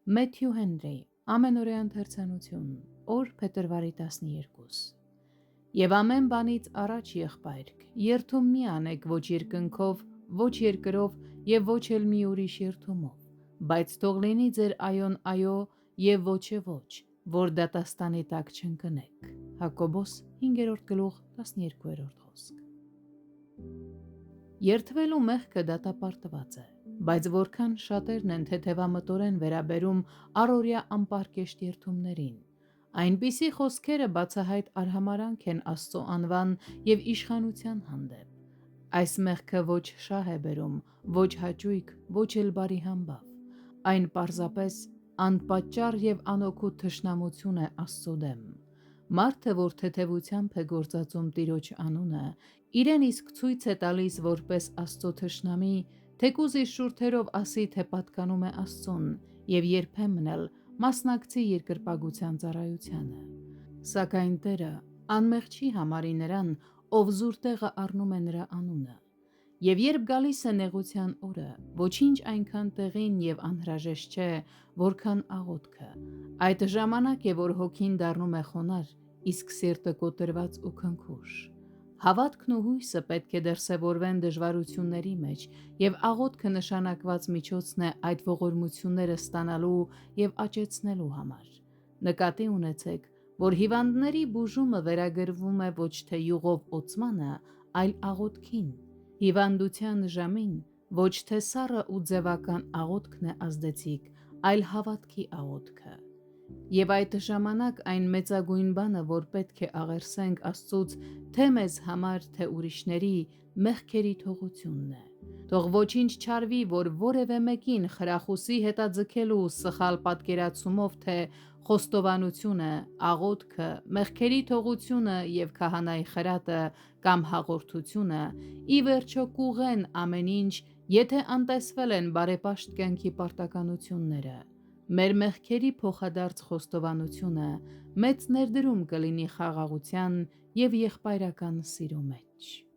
Մեթյու Հենրի, ամենօրյա ընթերցանություն, օր փետրվարի 12։ Եվ ամեն բանից առաջ եղբայրք, երդում մի անեք ոչ երկնքով, ոչ երկրով եւ ոչ էլ մի ուրիշ երդումով, բայց թող լինի ձեր այոն այո եւ ոչը ոչ, որ դատաստանի տակ չընկնեք։ Հակոբոս 5:12 խոսք։ Երդվելու մեղքը դատապարտված է, բայց որքան շատերն են թեթևամտորեն վերաբերում առօրյա անպարկեշտ երդումներին։ Այնպիսի խոսքերը բացահայտ արհամարանք են Աստծո անվան եւ իշխանության հանդեպ։ Այս մեղքը ոչ շահ է բերում, ոչ հաճույք, ոչ էլ բարի համբավ։ Այն պարզապես անպատճառ եւ անօգուտ թշնամություն է Աստծո դեմ։ Մարդը, որ թեթևությամբ է գործածում Տիրոջ անունը, իրեն իսկ ցույց է տալիս որպես Աստծո թշնամի, թեկուզ իր շուրթերով ասի, թե պատկանում է Աստծուն եւ երբեմն էլ մասնակցի երկրպագության ծառայությանը։ Սակայն Տերը անմեղ չի համարի նրան, ով զուր տեղը առնում է նրա անունը։ Եվ երբ գալիս է նեղության օրը, ոչինչ այնքան տեղին եւ անհրաժեշտ չէ, որքան աղոթքը։ Այդ ժամանակ է, որ հոգին դառնում է խոնարհ, իսկ սիրտը կոտրված ու քնքուշ։ Հավատքն ու հույսը պետք է դրսևորվեն դժվարությունների մեջ, եւ աղոթքը նշանակված միջոցն է այդ ողորմությունները ստանալու եւ աճեցնելու համար։ Նկատի ունեցեք, որ հիվանդների բուժումը վերագրվում է ոչ թե յուղով օծմանը, այլ աղոթքին։ Հիվանդության ժամին ոչ թե սառը ու ձևական աղոթքն է ազդեցիկ, այլ հավատքի աղոթքը։ Եվ այդ ժամանակ այն մեծագույն բանը, որ պետք է աղերսենք Աստծուց, թե մեզ համար, թե ուրիշների, մեղքերի թողությունն է։ Թող ոչինչ չարվի, որ որևէ մեկին խրախուսի հետաձգելու սխալ պատկերացումով, թե խոստովանությունը, աղոթքը, մեղքերի թողությունը եւ քահանայի խրատը կամ հաղորդությունը ի վերջո կուղեն ամեն ինչ, եթե անտեսվել են բարեպաշտ կյանքի պարտականությունները։ Մեր մեղքերի փոխադարձ խոստովանությունը մեծ ներդրում կլինի խաղաղության եւ եղբայրական սիրո մեջ։